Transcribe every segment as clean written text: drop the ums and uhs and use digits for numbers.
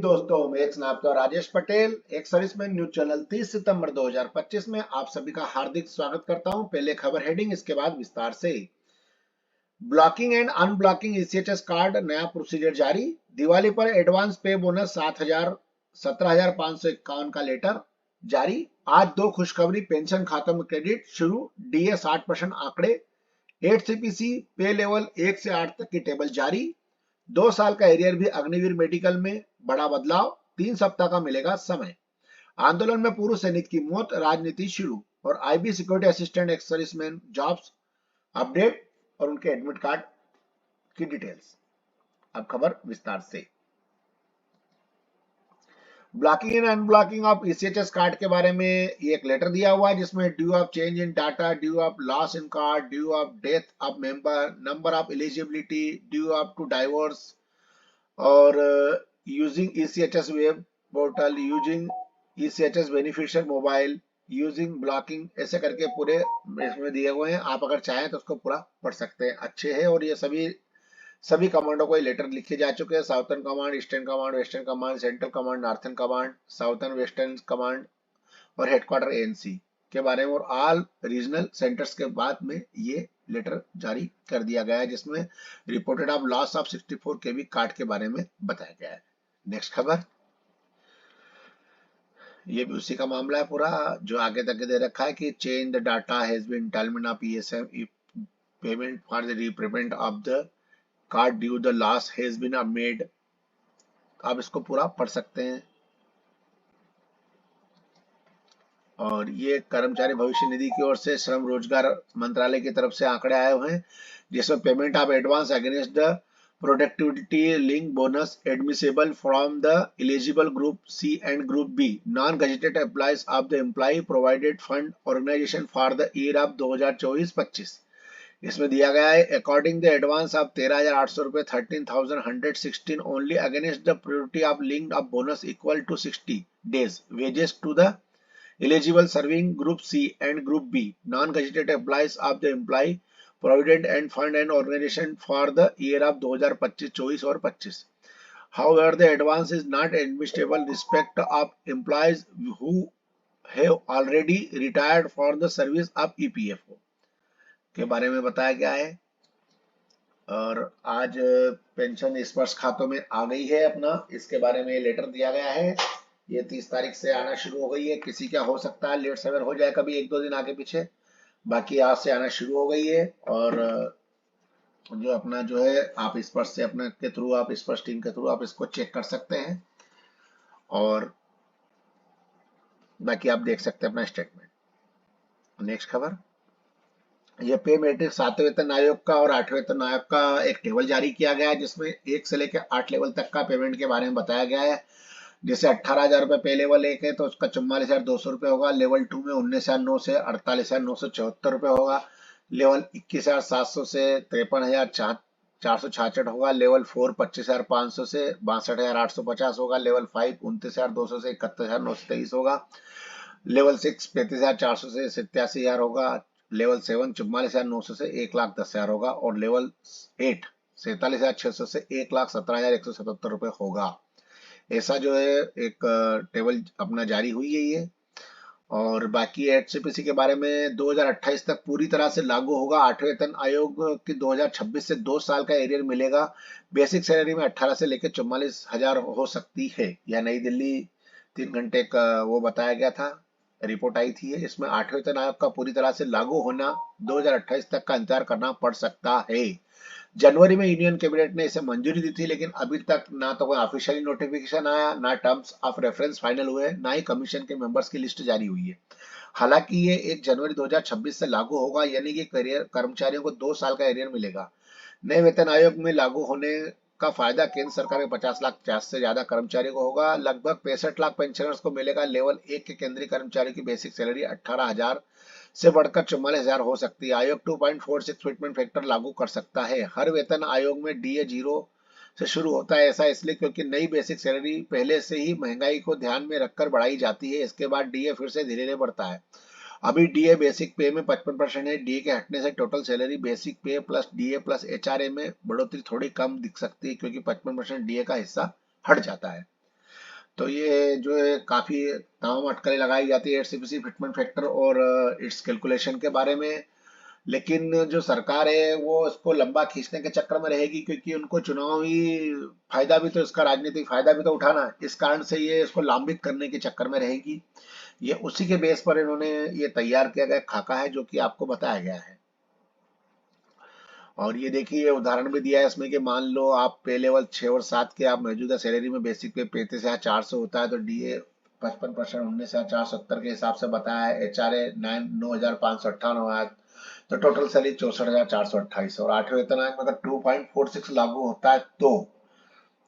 दोस्तों, मैं एक स्नातक राजेश पटेल, एक सर्विसमैन न्यूज चैनल 30 सितंबर 2025 में आप सभी का हार्दिक स्वागत करता हूं। पहले खबर हेडिंग, इसके बाद विस्तार से। Blocking and unblocking ECHS card नया प्रोसीजर जारी। दिवाली पर एडवांस पे बोनस 17,551 का लेटर जारी। आज दो खुशखबरी, पेंशन खातों में क्रेडिट शुरू, डीए 60% आंकड़े। 8 सीपीसी पे लेवल 1 से 8 तक की टेबल जारी। 2 साल का एरियर भी अग्निवीर मेडिकल में, बड़ा बदलाव, 3 सप्ताह का मिलेगा समय। आंदोलन में पूर्व सैनिक की मौत, राजनीति शुरू। और IB security assistant ex serviceman jobs update और उनके एडमिट कार्ड की डिटेल्स। अब खबर विस्तार से। Blocking and unblocking of ECHS card के बारे में ये एक लेटर दिया हुआ है, जिसमें due of change in data, due of loss in card, due of death of member, number of eligibility, due of to divorce, और using ECHS web portal, using ECHS beneficial mobile, using blocking, ऐसे करके पूरे इसमें दिए हुए हैं। आप अगर चाहें तो उसको पूरा पढ़ सकते हैं, अच्छे हैं। और ये सभी कमांडों को लेटर लिखे जा चुके हैं। Southern command, eastern command, western command, central command, northern command, southern western command और हेडक्वार्टर एएनसी के बारे में, और ऑल रीजनल सेंटर्स के बाद में ये लेटर जारी कर दिया गया है, जिसमें reported of loss of 64 KV card के बारे में बताया गया है। नेक्स्ट खबर, ये भी उसी का मामला है पूरा, जो आगे तक दे रखा है कि change the data has been entitlement of ESM if payment for the repayment of the card due the loss has been made. आप इसको पूरा पढ़ सकते हैं। और ये कर्मचारी भविष्य निधि की ओर से श्रम रोजगार मंत्रालय की तरफ से आंकड़े आए हुए हैं, जिसमें payment of advance against the productivity link bonus admissible from the eligible group C and group B non gazetted employees of the employ provided fund organisation for the year of 2024-25। इसमें दिया गया है, अकॉर्डिंग द एडवांस ऑफ 13,800 रुपए 13,116 only against the priority of linked of bonus equal to 60 days wages to the eligible serving group C and group B non-gazetted employees of the employee provident and fund and organization for the year of 2025-24 और 25. However, the advance is not admissible respect of employees who have already retired for the service of EPFO के बारे में बताया गया है। और आज pension स्पर्श खातों में आ गई है अपना, इसके बारे में लेटर दिया गया है। ये 30 तारीख से आना शुरू हो गई है। किसी का हो सकता है लेट सवेर हो जाए, कभी 1-2 दिन आगे पीछे, बाकी आज से आना शुरू हो गई है। और जो अपना जो है, आप स्पर्श से अपने के थ्रू, आप स्पर्श टीम के थ्रू आप इसको चेक कर सकते हैं, और बाकी आप देख सकते हैं अपना स्टेटमेंट। नेक्स्ट खबर, ये पे मैट्रिक्स 7वें वेतन आयोग का और 8वें वेतन आयोग का एक टेबल जारी किया गया है, जिसमें 1 से लेकर 8 लेवल तक का पेमेंट के बारे में बताया गया है। जैसे 18,000 रुपए पे लेवल 1 है तो उसका 44,200 रुपए होगा। लेवल 2 में 19,900 से 48,974 रुपए होगा। लेवल 21,700 से 53,466 होगा। लेवल 4 25,500 से 62,850 होगा। लेवल 5 29,200 से 71,923 होगा। लेवल 6 35,400 से 87,000 होगा। लेवल 7 44,900 से 1,10,000 होगा। और लेवल 8 47,600 से 1,17,177 रुपए होगा। ऐसा जो है एक टेबल अपना जारी हुई है ये। और बाकी एचसीपीसी के बारे में 2028 तक पूरी तरह से लागू होगा। 8वें वेतन आयोग की 2026 से 2 साल का एरियर मिलेगा। बेसिक सैलरी में 18 से लेकर 44,000 हो सकती है। यह नई दिल्ली 3 घंटे का वो बताया गया था, रिपोर्ट आई थी। इसमें 8वें वेतन आयोग का पूरी तरह से लागू होना 2028 तक का इंतजार करना पड़ सकता है। जनवरी में यूनियन कैबिनेट ने इसे मंजूरी दी थी, लेकिन अभी तक ना तो कोई ऑफिशियली नोटिफिकेशन आया, ना टर्म्स ऑफ रेफरेंस फाइनल हुए, ना ही कमीशन के मेंबर्स की लिस्ट जारी हुई है। हालांकि ये 1 जनवरी 2026 से लागू होगा, यानी कि कर्मचारियों को 2 साल का एरियर मिलेगा। नए वेतन आयोग में लागू होने का फायदा केंद्र सरकार में 50 लाख से ज्यादा कर्मचारियों को होगा। लगभग 65 लाख पेंशनर्स को मिलेगा। लेवल 1 के केंद्रीय कर्मचारियों की बेसिक सैलरी 18,000 से बढ़कर 44,000 हो सकती है। आयोग 2.46 फिटमेंट फैक्टर लागू कर सकता है। हर वेतन आयोग में डीए 0 से शुरू होता है। ऐसा इसलिए क्योंकि नई बेसिक सैलरी पहले से ही महंगाई को ध्यान में रखकर बढ़ाई जाती है। इसके बाद डीए फिर से धीरे धीरे बढ़ता है। अभी डीए बेसिक पे में 55% है। डीए के हटने से टोटल सैलरी बेसिक पे प्लस डीए प्लस एचआरए में बढ़ोतरी थोड़ी कम दिख सकती है, क्योंकि 55% डीए का हिस्सा हट जाता है। तो ये जो है काफी तमाम अटकलें लगाई जाती है एचसीपीसी फिटमेंट फैक्टर और इट्स कैलकुलेशन के बारे में। लेकिन जो सरकार है वो इसको लंबा खींचने के चक्कर में रहेगी, क्योंकि उनको चुनावी फायदा भी तो, इसका राजनीतिक फायदा भी तो उठाना है। इस कारण से ये इसको लंबित करने के चक्कर में रहेगी। ये उसी के बेस पर इन्होंने ये तैयार किया गया खाका है, जो कि आपको बताया गया है। और ये देखिए उदाहरण भी दिया है इसमें कि मान लो आप पे लेवल 6 और 7 के आप मौजूदा सैलरी में बेसिक पे 35,400 होता है, तो डीए 55%, 19,470 के हिसाब से बताया है। एचआरए 9,558 है, तो टोटल सैलरी 64,428। और 8वें वेतनांक में अगर 2.46 लागू होता है तो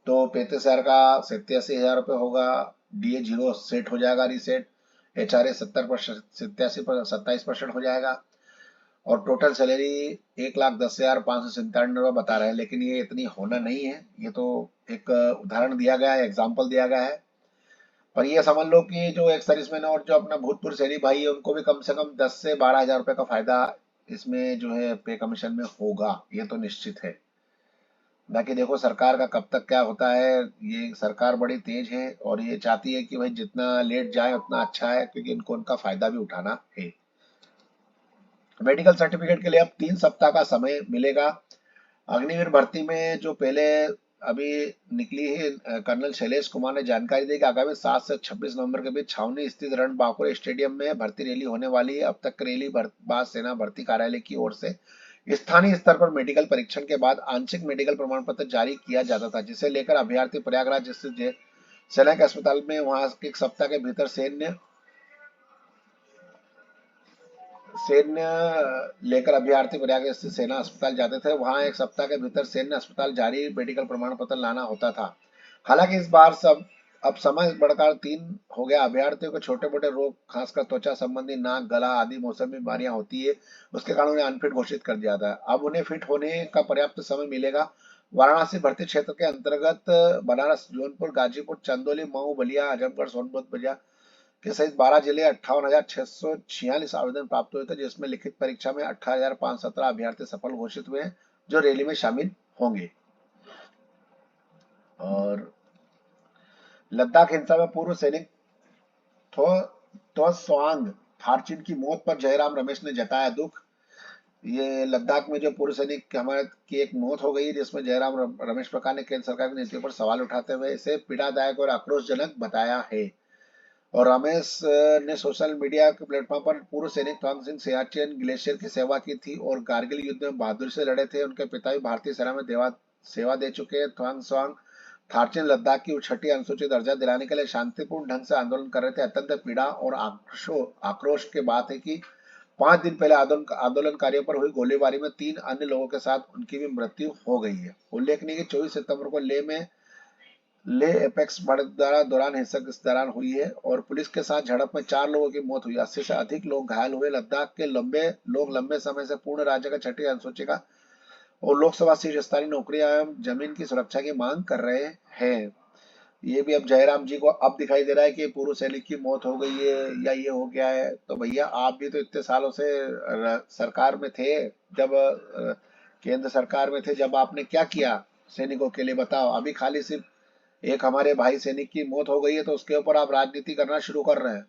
35,000 का 87,000 रुपये होगा। डीए 0 सेट हो जाएगा, रीसेट। एचआरए 70%, 27% हो जाएगा। और टोटल सैलरी 1,10,597 रुपये बता रहे हैं, लेकिन ये इतनी होना नहीं है। ये तो एक उदाहरण दिया गया है, एग्जाम्पल दिया गया है। पर ये समझ लो कि जो एक सर्विसमैन और जो अपना भूतपूर्व सैनिक भाई है, उनको भी कम से कम 10 से 12,000 रुपये का फायदा इसमें जो है पे कमीशन में होगा, ये तो निश्चित है। बाकी देखो सरकार का कब तक क्या होता है। ये सरकार बड़ी तेज है और ये चाहती है कि भाई जितना लेट जाए उतना अच्छा है, क्योंकि इनको उनका फायदा भी उठाना है। मेडिकल सर्टिफिकेट के लिए अब 3 सप्ताह का समय मिलेगा। अग्निवीर भर्ती में जो पहले अभी निकली है, कर्नल शैलेश कुमार ने जानकारी दी कि आगामी 7 से 26 नवंबर के बीच छावनी स्थित रणबांकुर स्टेडियम में भर्ती रैली होने वाली है। अब तक रैली बाद सेना भर्ती कार्यालय की ओर से स्थानीय स्तर पर मेडिकल परीक्षण के बाद आंशिक मेडिकल प्रमाण पत्र जारी किया जाता था, जिसे लेकर अभ्यर्थी प्रयागराज स्थित सेना के अस्पताल में वहां एक सप्ताह के भीतर सैन्य लेकर अभ्यर्थी प्रयाग स्थित सेना अस्पताल जाते थे। वहां एक सप्ताह के भीतर सैन्य अस्पताल जारी मेडिकल प्रमाण पत्र लाना होता था। हालांकि इस बार अब समय बढ़कर 3 हो गया। अभ्यर्थियों को छोटे मोटे रोग, खासकर त्वचा संबंधी, नाक, गला आदि मौसमी बीमारियां होती है, उसके कारण उन्हें अनफिट घोषित कर दिया था। अब उन्हें फिट होने का पर्याप्त समय मिलेगा। वाराणसी भर्ती क्षेत्र के अंतर्गत बनारस, जौनपुर, गाजीपुर, चंदौली, मऊ, बलिया, आजमगढ़, सोनभद्र के सहित 12 जिले 58,646 आवेदन प्राप्त हुए थे, जिसमें लिखित परीक्षा में 18,517 अभ्यर्थी सफल घोषित हुए, जो रैली में शामिल होंगे। और लद्दाख हिंसा में पूर्व सैनिक त्सवांग थारचिन की मौत पर जयराम रमेश ने जताया दुख। ये लद्दाख में जो पूर्व सैनिक हमारे की एक मौत हो गई, जिसमें जयराम रमेश प्रकार ने केंद्र सरकार की नीतियों पर सवाल उठाते हुए इसे पीड़ादायक और आक्रोशजनक बताया है। और रमेश ने सोशल मीडिया के प्लेटफॉर्म पर पूर्व सैनिक थॉन्ग सिंह सियाचिन ग्लेशियर की सेवा की थी और कारगिल युद्ध में बहादुरी से लड़े थे। उनके पिता भी भारतीय सेना में सेवा दे चुके हैं। थॉन्ग स्वांग थारचिन लद्दाख की 6ठी अनुसूचित दर्जा दिलाने के लिए शांतिपूर्ण ढंग से आंदोलन कर रहे थे। अत्यंत पीड़ा और आक्रोश की बात है कि 5 दिन पहले आंदोलनकारियों पर हुई गोलीबारी में 3 अन्य लोगों के साथ उनकी भी मृत्यु हो गई है। उल्लेखनीय कि 24 सितंबर को ले एपेक्स दौरान हिंसक इस दौरान हुई है और पुलिस के साथ झड़प में 4 लोगों की मौत हुई, 80 से अधिक लोग घायल हुए। लद्दाख के लंबे समय से पूर्ण राज्य का 6ठी अनुसूची का और लोकसभा शीर्ष स्तरीय नौकरियां एवं जमीन की सुरक्षा की मांग कर रहे हैं। ये भी अब जयराम जी को अब दिखाई दे रहा है कि पूर्व सैनिक की मौत हो गई है या ये हो गया है। तो भैया आप भी तो इतने सालों से सरकार में थे, जब केंद्र सरकार में थे, जब आपने क्या किया सैनिकों के लिए बताओ। अभी खाली सिर्फ एक हमारे भाई सैनिक की मौत हो गई है तो उसके ऊपर आप राजनीति करना शुरू कर रहे हैं।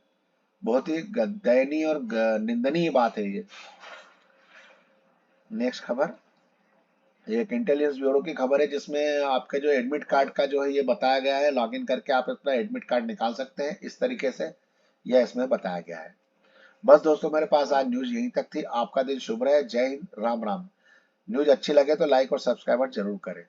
बहुत ही दयनीय और निंदनीय बात है ये। नेक्स्ट खबर एक इंटेलिजेंस ब्यूरो की खबर है, जिसमें आपके जो एडमिट कार्ड का जो है ये बताया गया है, लॉगिन करके आप अपना एडमिट कार्ड निकाल सकते हैं इस तरीके से, यह इसमें बताया गया है। बस दोस्तों मेरे पास आज न्यूज यहीं तक थी। आपका दिन शुभ रहे। जय हिंद, राम राम। न्यूज अच्छी लगे तो लाइक और सब्सक्राइब जरूर करें।